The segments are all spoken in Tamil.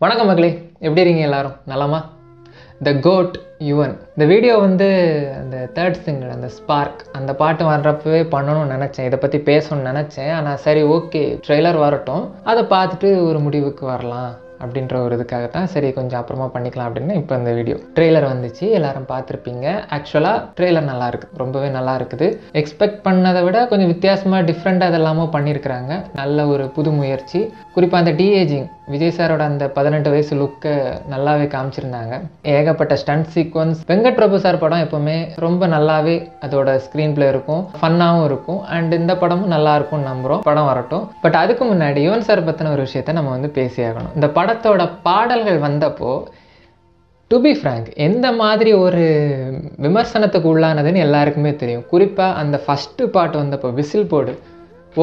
வணக்கம் மகளே, எப்படி இருக்கீங்க எல்லாரும்? நலமா? த கோட் யுவன். இந்த வீடியோ வந்து அந்த தேர்ட் சிங்கிள் அந்த ஸ்பார்க் அந்த பாட்டு வர்றப்பவே பண்ணணும்னு நினச்சேன், இதை பற்றி பேசணும்னு நினச்சேன். ஆனால் சரி ஓகே, ட்ரெய்லர் வரட்டும், அதை பார்த்துட்டு ஒரு முடிவுக்கு வரலாம் அப்படின்ற ஒரு இதுக்காக தான் சரி கொஞ்சம் அப்புறமா பண்ணிக்கலாம் அப்படின்னு இப்போ இந்த வீடியோ. ட்ரெய்லர் வந்துச்சு, எல்லாரும் பார்த்துருப்பீங்க. ஆக்சுவலாக ட்ரெய்லர் நல்லா இருக்குது, ரொம்பவே நல்லா இருக்குது. எக்ஸ்பெக்ட் பண்ணதை விட கொஞ்சம் வித்தியாசமாக டிஃப்ரெண்ட்டாக அதெல்லாமோ பண்ணியிருக்கிறாங்க. நல்ல ஒரு புது முயற்சி. குறிப்பாக அந்த டிஏஜிங், விஜய் சாரோட அந்த 18 வயசு லுக்கை நல்லாவே காமிச்சிருந்தாங்க. ஏகப்பட்ட stunt sequence. Venkat Prabhu sir படம் எப்போவுமே ரொம்ப நல்லாவே அதோட ஸ்க்ரீன் பிளே இருக்கும், ஃபன்னாகவும் இருக்கும். அண்ட் இந்த படமும் நல்லா இருக்கும்னு நம்புகிறோம். படம் வரட்டும். பட் அதுக்கு முன்னாடி யுவன் சார் பற்றின ஒரு விஷயத்தை நம்ம வந்து பேசியாகணும். இந்த படத்தோட பாடல்கள் வந்தப்போ டு பி ஃப்ராங்க் எந்த மாதிரி ஒரு விமர்சனத்துக்கு உள்ளானதுன்னு எல்லாருக்குமே தெரியும். குறிப்பாக அந்த ஃபஸ்ட்டு பாட்டு வந்தப்போ விசில் போடு,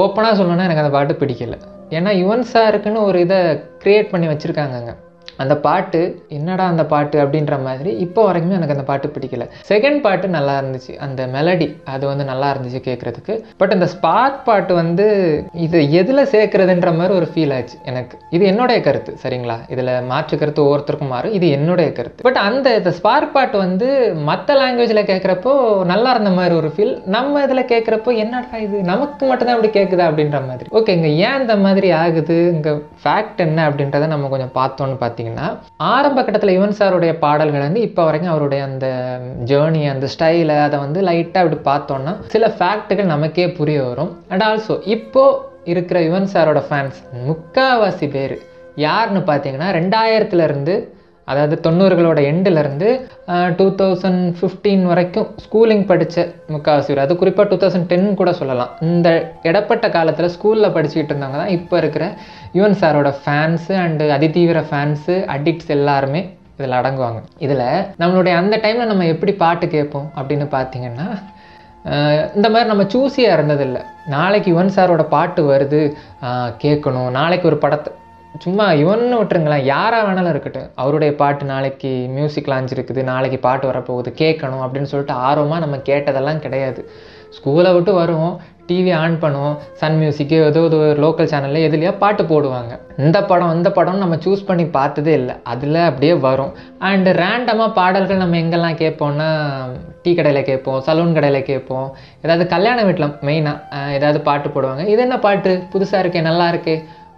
ஓப்பனாக சொல்லணும்னா எனக்கு அந்த பாட்டு பிடிக்கல. ஏன்னா யுவன் சாருக்குன்னு ஒரு இதை க்ரியேட் பண்ணி வச்சுருக்காங்கங்க. அந்த பாட்டு என்னடா அந்த பாட்டு அப்படின்ற மாதிரி இப்போ வரைக்குமே எனக்கு அந்த பாட்டு பிடிக்கல. செகண்ட் பாட்டு நல்லா இருந்துச்சு, அந்த மெலடி அது வந்து நல்லா இருந்துச்சு கேட்குறதுக்கு. பட் இந்த ஸ்பார்க் பாட்டு வந்து இது எதில் சேர்க்குறதுன்ற மாதிரி ஒரு ஃபீல் ஆச்சு எனக்கு. இது என்னுடைய கருத்து, சரிங்களா? இதில் மாற்று கருத்து ஒவ்வொருத்தருக்கும் மாறும், இது என்னுடைய கருத்து. பட் அந்த ஸ்பார்க் பாட்டு வந்து மற்ற லாங்குவேஜில் கேட்குறப்போ நல்லா இருந்த மாதிரி ஒரு ஃபீல், நம்ம இதில் கேட்குறப்போ என்னடா இது நமக்கு மட்டும்தான் அப்படி கேட்குதா அப்படின்ற மாதிரி. ஓகே, இங்கே ஏன் இந்த மாதிரி ஆகுது, இங்கே ஃபேக்ட் என்ன அப்படின்றத நம்ம கொஞ்சம் பார்த்தோன்னு பார்த்தீங்கன்னா, ஆரம்ப கட்டத்தில் யுவன் சாருடைய பாடல்கள் வந்து இப்போ வரைக்கும் அவருடைய அந்த ஜேர்னி, அந்த ஸ்டைலை அதை வந்து லைட்டாக அப்படி பார்த்தோன்னா சில ஃபேக்ட்டுகள் நமக்கே புரிய வரும். அண்ட் ஆல்சோ இப்போ இருக்கிற யுவன் சாரோட ஃபேன்ஸ் முக்கால்வாசி பேர் யாருன்னு பார்த்தீங்கன்னா 2000 அதாவது 90களோட எண்டிலேருந்து 2015 வரைக்கும் ஸ்கூலிங் படித்த முக்கால்வாசி பேர், அது குறிப்பாக 2010 கூட சொல்லலாம். இந்த இடப்பட்ட காலத்தில் ஸ்கூலில் படிச்சுக்கிட்டு இருந்தவங்க தான் இப்போ இருக்கிற யுவன் சாரோட ஃபேன்ஸு அண்டு அதிதீவிர ஃபேன்ஸு, அடிக்ட்ஸ் எல்லாருமே இதில் அடங்குவாங்க. இதில் நம்மளுடைய அந்த டைமில் நம்ம எப்படி பாட்டு கேட்போம் அப்படின்னு பார்த்தீங்கன்னா, இந்த மாதிரி நம்ம சூஸியாக இருந்ததில்லை. நாளைக்கு யுவன் சாரோட பாட்டு வருது, கேட்கணும். நாளைக்கு ஒரு படத்தை சும்மா யுவன்னு விட்டுருங்களேன், யாராக வேணாலும் இருக்கட்டும், அவருடைய பாட்டு நாளைக்கு மியூசிக் லான்ச் இருக்குது, நாளைக்கு பாட்டு வரப்போகுது, கேட்கணும் அப்படின்னு சொல்லிட்டு ஆர்வமாக நம்ம கேட்டதெல்லாம் கிடையாது. ஸ்கூலை விட்டு வருவோம், டிவி ஆன் பண்ணுவோம், சன் மியூசிக்கு ஏதோ ஒரு லோக்கல் சேனலில் எதுலையா பாட்டு போடுவாங்க. இந்த படம் நம்ம சூஸ் பண்ணி பார்த்ததே இல்லை, அதில் அப்படியே வரும். அண்டு ரேண்டமாக பாடல்கள் நம்ம எங்கெல்லாம் கேட்போம்னா, டீ கடையில் கேட்போம், சலூன் கடையில் கேட்போம், ஏதாவது கல்யாண வீட்டில் மெயினாக ஏதாவது பாட்டு போடுவாங்க. இது என்ன பாட்டு புதுசாக இருக்கே, நல்லா இருக்கே,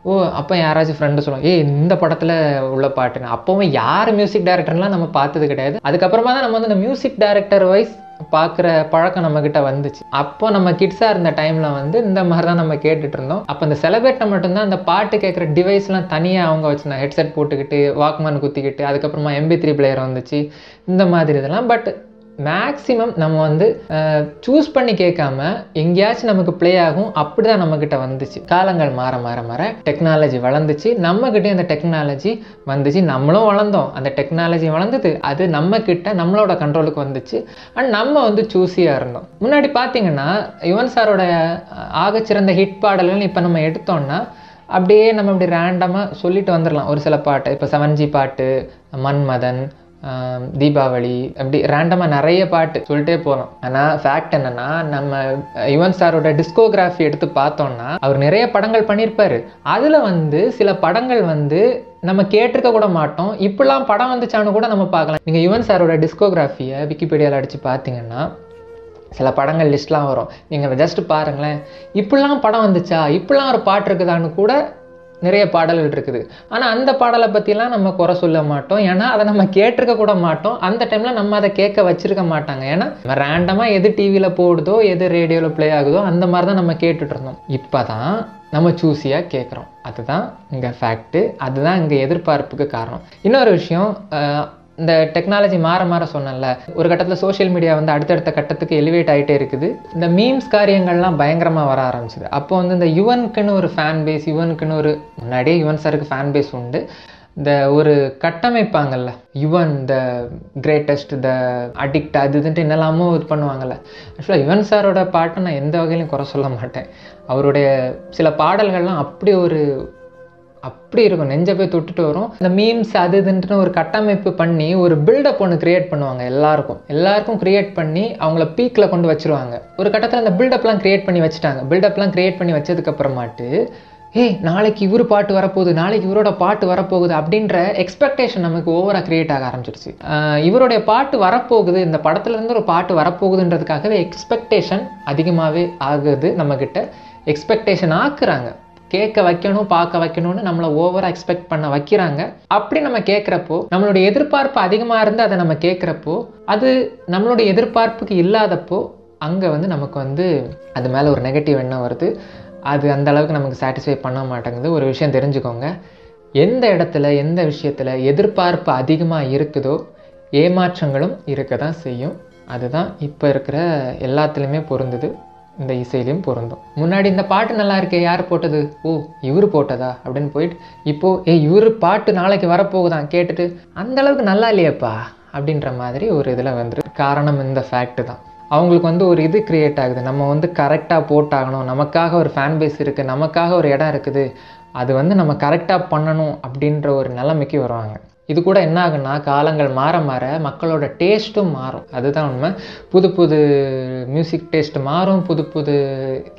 ஓ அப்போ யாராச்சும் ஃப்ரெண்டு சொல்லுவாங்க, இந்த படத்தில் உள்ள பாட்டுன்னு. அப்போவும் யார் மியூசிக் டைரக்டர்லாம் நம்ம பார்த்தது கிடையாது. அதுக்கப்புறமா தான் நம்ம வந்து இந்த மியூசிக் டைரக்டர் வைஸ் பார்க்குற பழக்கம் நம்மக்கிட்ட வந்துச்சு. அப்போ நம்ம கிட்ஸாக இருந்த டைமில் வந்து இந்த மாதிரி தான் நம்ம கேட்டுட்டு இருந்தோம். அப்போ இந்த செலிப்ரேட்டில் மட்டும்தான் அந்த பாட்டு கேட்குற டிவைஸ்லாம் தனியாக அவங்க வச்சுருந்தாங்க, ஹெட்செட் போட்டுக்கிட்டு வாக்மேன் குத்திக்கிட்டு. அதுக்கப்புறமா MP3 பிளேயர் வந்துச்சு, இந்த மாதிரி இதெல்லாம். பட் மேக்ஸிமம் நம்ம வந்து சூஸ் பண்ணி கேட்காம எங்கேயாச்சும் நமக்கு ப்ளே ஆகும், அப்படி தான் நம்மக்கிட்ட வந்துச்சு. காலங்கள் மாற மாற மாற டெக்னாலஜி வளர்ந்துச்சு, நம்மக்கிட்டே அந்த டெக்னாலஜி வந்துச்சு, நம்மளும் வளர்ந்தோம், அந்த டெக்னாலஜி வளர்ந்தது, அது நம்மக்கிட்ட நம்மளோட கண்ட்ரோலுக்கு வந்துச்சு. அண்ட் நம்ம வந்து சூஸியாக இருந்தோம். முன்னாடி பார்த்தீங்கன்னா யுவன் சாரோட ஆகச்சிறந்த ஹிட் பாடல்கள் இப்போ நம்ம எடுத்தோம்னா அப்படியே நம்ம இப்படி ரேண்டமாக சொல்லிட்டு வந்துடலாம். ஒரு சில பாட்டு, இப்போ 7G பாட்டு, மன்மதன், தீபாவளி, அப்படி ரேண்டமாக நிறைய பாட்டு சொல்லிட்டே போகிறோம். ஆனால் ஃபேக்ட் என்னென்னா, நம்ம யுவன் சாரோட டிஸ்கோகிராஃபி எடுத்து பார்த்தோம்னா அவர் நிறைய படங்கள் பண்ணியிருப்பார். அதில் வந்து சில படங்கள் வந்து நம்ம கேட்டிருக்க கூட மாட்டோம், இப்படிலாம் படம் வந்துச்சான்னு கூட நம்ம பார்க்கலாம். நீங்கள் யுவன் சாரோட டிஸ்கோகிராஃபியை விக்கிபீடியாவில் அடித்து பார்த்தீங்கன்னா சில படங்கள் லிஸ்ட்லாம் வரும். நீங்கள் ஜஸ்ட் பாருங்களேன், இப்படிலாம் படம் வந்துச்சா, இப்படிலாம் ஒரு பாட்டு இருக்குதான்னு கூட நிறைய பாடல்கள் இருக்குது. ஆனால் அந்த பாடலை பற்றிலாம் நம்ம குறை சொல்ல மாட்டோம், ஏன்னா அதை நம்ம கேட்டிருக்க கூட மாட்டோம். அந்த டைமில் நம்ம அதை கேட்க வச்சிருக்க மாட்டாங்க, ஏன்னா ரேண்டமாக எது டிவியில் போடுதோ எது ரேடியோவில் ப்ளே ஆகுதோ அந்த மாதிரி தான் நம்ம கேட்டுட்டு இருந்தோம். இப்போ தான் நம்ம சூஸியாக கேட்குறோம். அதுதான் இங்கே ஃபேக்ட்டு, அதுதான் இங்கே எதிர்பார்ப்புக்கு காரணம். இன்னொரு விஷயம், இந்த டெக்னாலஜி மாற மாற சொன்னல, ஒரு கட்டத்தில் சோஷியல் மீடியா வந்து அடுத்தடுத்த கட்டத்துக்கு எலிவேட் ஆகிட்டே இருக்குது. இந்த மீம்ஸ் காரியங்கள்லாம் பயங்கரமாக வர ஆரம்பிச்சுது. அப்போ வந்து இந்த யுவனுக்குன்னு ஒரு ஃபேன் பேஸ், யுவனுக்குன்னு ஒரு முன்னாடியே யுவன் சாருக்கு ஃபேன் பேஸ் உண்டு. இந்த ஒரு கட்டமைப்பாங்கல்ல, Yuvan the greatest, the addict, அது இதுன்ட்டு என்னெல்லாமோ இது பண்ணுவாங்கல்ல. ஆக்சுவலாக யுவன் சாரோட பாட்டை நான் எந்த வகையிலையும் குறை சொல்ல மாட்டேன். அவருடைய சில பாடல்கள்லாம் அப்படி இருக்கும், நெஞ்சை போய் தொட்டுட்டு வரும். இந்த மீம்ஸ் அது இதுன்ட்டு ஒரு கட்டமைப்பு பண்ணி ஒரு பில்டப் ஒன்று கிரியேட் பண்ணுவாங்க. எல்லாருக்கும் கிரியேட் பண்ணி அவங்கள பீக்கில் கொண்டு வச்சுருவாங்க. ஒரு கட்டத்தில் அந்த பில்டப்லாம் கிரியேட் பண்ணி வச்சுட்டாங்க. பில்டப்லாம் கிரியேட் பண்ணி வச்சதுக்கப்புறமாட்டு ஏய் நாளைக்கு இவர் பாட்டு வரப்போகுது, நாளைக்கு இவரோட பாட்டு வரப்போகுது அப்படின்ற எக்ஸ்பெக்டேஷன் நமக்கு ஓவராக க்ரியேட் ஆக ஆரம்பிச்சிருச்சு. இவருடைய பாட்டு வரப்போகுது, இந்த படத்துலேருந்து ஒரு பாட்டு வரப்போகுதுன்றதுக்காகவே எக்ஸ்பெக்டேஷன் அதிகமாகவே ஆகுது. நம்மக்கிட்ட எக்ஸ்பெக்டேஷன் ஆக்குறாங்க, கேட்க வைக்கணும், பார்க்க வைக்கணும்னு நம்மளை ஓவராக எக்ஸ்பெக்ட் பண்ண வைக்கிறாங்க. அப்படி நம்ம கேட்குறப்போ, நம்மளுடைய எதிர்பார்ப்பு அதிகமாக இருந்து அதை நம்ம கேட்குறப்போ, அது நம்மளுடைய எதிர்பார்ப்புக்கு இல்லாதப்போ அங்கே வந்து நமக்கு வந்து அது மேலே ஒரு நெகட்டிவ் எண்ணம் வருது. அது அந்த அளவுக்கு நமக்கு சாட்டிஸ்ஃபை பண்ண மாட்டேங்குது. ஒரு விஷயம் தெரிஞ்சுக்கோங்க, எந்த இடத்துல எந்த விஷயத்தில் எதிர்பார்ப்பு அதிகமாக இருக்குதோ ஏமாற்றங்களும் இருக்க தான் செய்யும். அதுதான் இப்போ இருக்கிற எல்லாத்துலேயுமே பொருந்துது, இந்த இசையிலையும் பொருந்தும். முன்னாடி இந்த பாட்டு நல்லா இருக்கே, யார் போட்டது, ஓ இவர் போட்டதா அப்படின்னு போயிட்டு இப்போது இவர் பாட்டு நாளைக்கு வரப்போகுதான் கேட்டுட்டு அந்தளவுக்கு நல்லா இல்லையப்பா அப்படின்ற மாதிரி ஒரு இதில் வந்துரு. காரணம் இந்த ஃபேக்ட்டு தான். அவங்களுக்கு வந்து ஒரு இது க்ரியேட் ஆகுது, நம்ம வந்து கரெக்டாக போட்டாகணும், நமக்காக ஒரு ஃபேன் பேஸ் இருக்குது, நமக்காக ஒரு இடம் இருக்குது, அது வந்து நம்ம கரெக்டாக பண்ணணும் அப்படின்ற ஒரு நிலைமைக்கு வருவாங்க. இது கூட என்ன ஆகுன்னா, காலங்கள் மாற மாற மக்களோட டேஸ்ட்டும் மாறும். அதுதான் உண்மை. புது புது மியூசிக் டேஸ்ட் மாறும், புது புது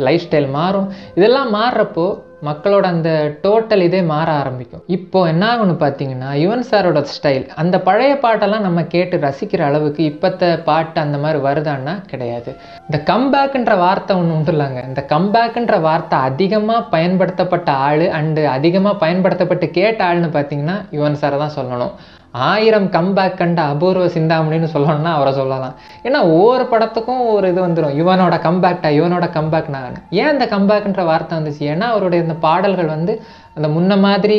லைஃப் ஸ்டைல் மாறும். இதெல்லாம் மாறுறப்போ மக்களோட அந்த டோட்டல் இதே மாற ஆரம்பிக்கும். இப்போது என்ன ஆகுன்னு பார்த்தீங்கன்னா, யுவன் சாரோட ஸ்டைல், அந்த பழைய பாட்டெல்லாம் நம்ம கேட்டு ரசிக்கிற அளவுக்கு இப்போத்த பாட்டு அந்த மாதிரி வருதான்னா கிடையாது. இந்த கம்பேக்குன்ற வார்த்தை ஒன்று உண்டு இல்லைங்க, இந்த கம்பேக்குன்ற வார்த்தை அதிகமாக பயன்படுத்தப்பட்ட ஆள் அண்டு அதிகமாக பயன்படுத்தப்பட்டு கேட்ட ஆள்னு பார்த்தீங்கன்னா யுவன் சாரை தான் சொல்லணும். 1000 கம்பேக் கண்ட அபூர்வ சிந்தாமணின்னு சொல்லணும்னா அவரை சொல்லலாம். ஏன்னா ஒவ்வொரு படத்துக்கும் ஒரு இது வந்துடும், இவனோட கம்பேக்டா, இவனோட கம்பேக்னா. ஏன் அந்த கம்பேக்ன்ற வார்த்தை வந்துச்சு? ஏன்னா அவருடைய இந்த பாடல்கள் வந்து அந்த முன்ன மாதிரி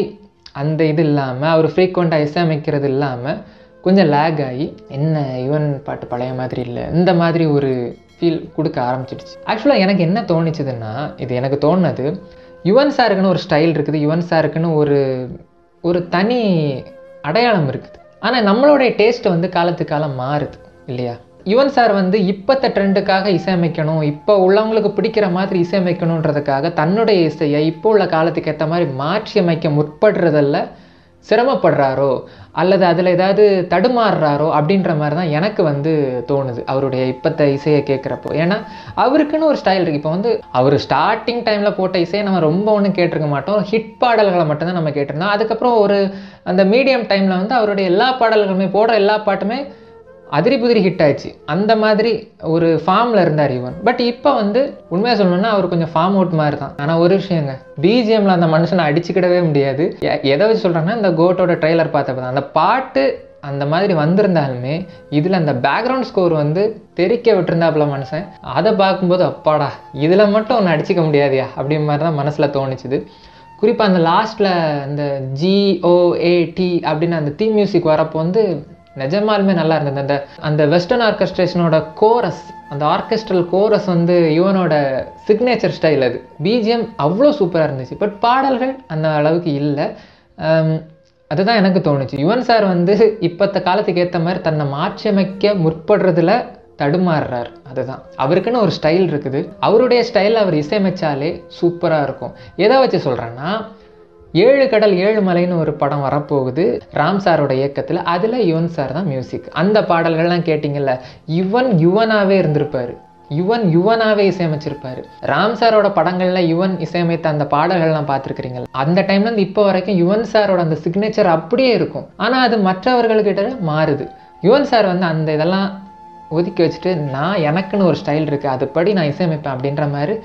அந்த இது இல்லாமல், அவர் ஃப்ரீக்வெண்ட்டாக இசையமைக்கிறது இல்லாமல் கொஞ்சம் லேக் ஆகி, என்ன யுவன் பாட்டு பழைய மாதிரி இல்லை, இந்த மாதிரி ஒரு ஃபீல் கொடுக்க ஆரம்பிச்சிடுச்சு. ஆக்சுவலாக எனக்கு என்ன தோணிச்சுதுன்னா, இது எனக்கு தோணுது, யுவன் சாருக்குன்னு ஒரு ஸ்டைல் இருக்குது, யுவன் சாருக்குன்னு ஒரு தனி அடையாளம் இருக்குது. ஆனால் நம்மளுடைய டேஸ்ட் வந்து காலத்துக்கு காலம் மாறுது இல்லையா? யுவன் சார் வந்து இப்போத்த ட்ரெண்டுக்காக இசையமைக்கணும், இப்போ உள்ளவங்களுக்கு பிடிக்கிற மாதிரி இசையமைக்கணுன்றதுக்காக தன்னுடைய இசையை இப்போ உள்ள காலத்துக்கு ஏற்ற மாதிரி மாற்றி அமைக்க முற்படுறதில்ல சிரமப்படுறாரோ அல்லது அதில் ஏதாவது தடுமாறுறாரோ அப்படின்ற மாதிரி தான் எனக்கு வந்து தோணுது அவருடைய இப்போத்த இசையை கேட்குறப்போ. ஏன்னா அவருக்குன்னு ஒரு ஸ்டைல் இருக்குது. இப்போ வந்து அவர் ஸ்டார்டிங் டைமில் போட்ட இசையை நம்ம ரொம்ப ஒன்றும் கேட்டிருக்க மாட்டோம், ஹிட் பாடல்களை மட்டும்தான் நம்ம கேட்டிருந்தோம். அதுக்கப்புறம் அந்த மீடியம் டைமில் வந்து அவருடைய எல்லா பாடல்களுமே, போடுற எல்லா பாட்டுமே அதிரி புதிரி ஹிட் ஆயிடுச்சு. அந்த மாதிரி ஒரு ஃபார்மில் இருந்தார் இவன். பட் இப்போ வந்து உண்மையாக சொல்லணும்னா அவர் கொஞ்சம் ஃபார்ம் அவுட் மாதிரி தான். ஆனால் ஒரு விஷயங்க, பிஜிஎம்மில் அந்த மனுஷனை அடிச்சுக்கிடவே முடியாது. எதை வச்சு சொல்கிறேன்னா, இந்த கோட்டோட ட்ரெய்லர் பார்த்தப்ப தான் அந்த பாட்டு அந்த மாதிரி வந்திருந்தாலுமே இதில் அந்த பேக்ரவுண்ட் ஸ்கோர் வந்து தெரிக்க விட்டுருந்தாப்புல மனுஷன். அதை பார்க்கும்போது அப்பாடா இதில் மட்டும் ஒன்று அடிச்சிக்க முடியாதியா அப்படின்ற மாதிரி தான் மனசில் தோணிச்சுது. குறிப்பாக அந்த லாஸ்ட்டில் அந்த GOAT அப்படின்னு அந்த தீம் மியூசிக் வரப்போ வந்து நிஜமாலுமே நல்லா இருந்தது. அந்த வெஸ்டர்ன் ஆர்கெஸ்ட்ரேஷனோட கோரஸ், அந்த ஆர்கெஸ்ட்ரல் கோரஸ் வந்து யுவனோட சிக்னேச்சர் ஸ்டைல். அது பிஜிஎம் அவ்வளோ சூப்பராக இருந்துச்சு. பட் பாடல்கள் அந்த அளவுக்கு இல்லை. அதுதான் எனக்கு தோணுச்சு. யுவன் சார் வந்து இப்போத்த காலத்துக்கு ஏற்ற மாதிரி தன்னை மாற்றி அமைக்க முற்படுறதுல தடுமாறுறார். அதுதான் அவருக்குன்னு ஒரு ஸ்டைல் இருக்குது. அவருடைய ஸ்டைலில் அவர் இசையமைச்சாலே சூப்பராக இருக்கும். எதை வச்சு சொல்கிறேன்னா, 7 கடல் 7 மலைன்னு ஒரு படம் வரப்போகுது ராம் சாரோட இயக்கத்தில். அதில் யுவன் சார் தான் மியூசிக். அந்த பாடல்கள்லாம் கேட்டிங்கல்ல, யுவனாகவே இருந்திருப்பார், யுவனாகவே இசையமைச்சிருப்பார். ராம் சாரோட படங்களில் யுவன் இசையமைத்த அந்த பாடல்கள்லாம் பார்த்துருக்குறீங்களா? அந்த டைம்லேருந்து இப்போ வரைக்கும் யுவன் சாரோட அந்த சிக்னேச்சர் அப்படியே இருக்கும். ஆனால் அது மற்றவர்கள்கிட்ட மாறுது. யுவன் சார் வந்து அந்த இதெல்லாம் ஒதுக்கி வச்சுட்டு, நான் எனக்குன்னு ஒரு ஸ்டைல் இருக்குது, அதுபடி நான் இசையமைப்பேன் அப்படின்ற மாதிரி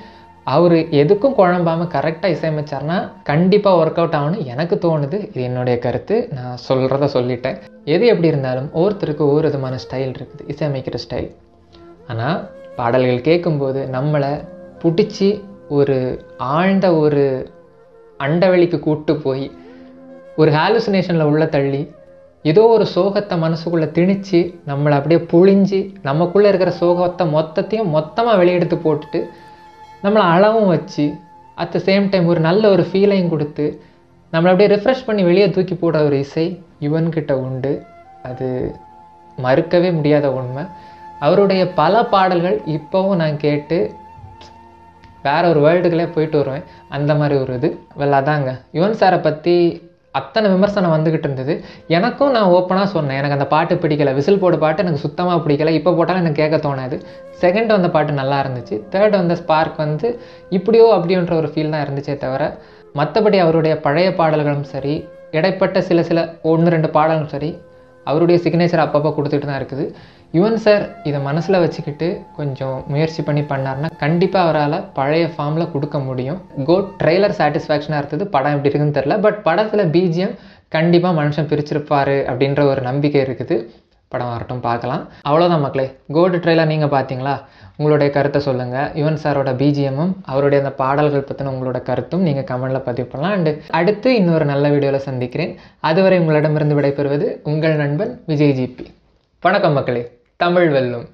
அவர் எதுக்கும் குழம்பாமல் கரெக்டாக இசையமைச்சார்னா கண்டிப்பாக ஒர்க் அவுட் ஆகும்னு எனக்கு தோணுது. இது என்னுடைய கருத்து, நான் சொல்கிறத சொல்லிட்டேன். எது எப்படி இருந்தாலும் ஒவ்வொருத்தருக்கு ஒவ்வொரு விதமான ஸ்டைல் இருக்குது, இசையமைக்கிற ஸ்டைல். ஆனால் பாடல்கள் கேட்கும்போது நம்மளை பிடிச்சி ஒரு ஆழ்ந்த ஒரு அண்டவெளிக்கு கூட்டு போய் ஒரு ஹாலுசினேஷனில் உள்ள தள்ளி ஏதோ ஒரு சோகத்தை மனசுக்குள்ளே திணிச்சு நம்மளை அப்படியே புழிஞ்சு நமக்குள்ளே இருக்கிற சோகத்தை மொத்தமாக வெளியெடுத்து போட்டுட்டு நம்மளை அளவும் வச்சு அட் த சேம் டைம் ஒரு நல்ல ஒரு ஃபீலையும் கொடுத்து நம்மளை அப்படியே ரிஃப்ரெஷ் பண்ணி வெளியே தூக்கி போடுற ஒரு இசை யுவன்கிட்ட உண்டு. அது மறுக்கவே முடியாத உண்மை. அவருடைய பல பாடல்கள் இப்போவும் நான் கேட்டு வேற ஒரு வேர்ல்டுகளே போயிட்டு வருவேன். அந்த மாதிரி ஒரு இது அதாங்க யுவன் சாரை பற்றி அத்தனை விமர்சனம் வந்துக்கிட்டு இருந்தது. எனக்கும் நான் ஓப்பனாக சொன்னேன், எனக்கு அந்த பாட்டு பிடிக்கலை, விசில் போட பாட்டு எனக்கு சுத்தமாக பிடிக்கலை, இப்போ போட்டாலும் எனக்கு கேட்க தோணாது. செகண்ட் வந்த பாட்டு நல்லா இருந்துச்சு, தேர்ட் வந்த ஸ்பார்க் வந்து இப்படியோ அப்படியோன்ற ஒரு ஃபீல் தான் இருந்துச்சே தவிர மற்றபடி அவருடைய பழைய பாடல்களும் சரி, இடைப்பட்ட சில 1-2 பாடல்களும் சரி, அவருடைய சிக்னேச்சர் அப்பப்போ கொடுத்துட்டு தான் இருக்குது. யுவன் சார் இதை மனசில் வச்சுக்கிட்டு கொஞ்சம் முயற்சி பண்ணி பண்ணார்னா கண்டிப்பாக அவரால் பழைய ஃபார்மில் கொடுக்க முடியும். கோட் ட்ரெய்லர் சாட்டிஸ்ஃபேக்ஷனாக இருந்தது. படம் எப்படி இருக்குன்னு தெரில. பட் படத்தில் பிஜிஎம் கண்டிப்பாக மனுஷன் பிரிச்சிருப்பார் அப்படின்ற ஒரு நம்பிக்கை இருக்குது. படம் வரட்டும், பார்க்கலாம். அவ்வளோதான் மக்களே. கோட் ட்ரெய்லர் நீங்கள் பார்த்தீங்களா? உங்களுடைய கருத்தை சொல்லுங்கள். யுவன் சாரோட பிஜிஎம்மும் அவருடைய அந்த பாடல்கள் பற்றின உங்களோட கருத்தும் நீங்கள் கமெண்டில் பதிவு பண்ணலாம். அண்டு அடுத்து இன்னொரு நல்ல வீடியோவில் சந்திக்கிறேன். அதுவரை உங்களிடமிருந்து விடைபெறுவது உங்கள் நண்பன் விஜய் ஜிபி. வணக்கம் மக்களே. தமிழ் வெல்லும்.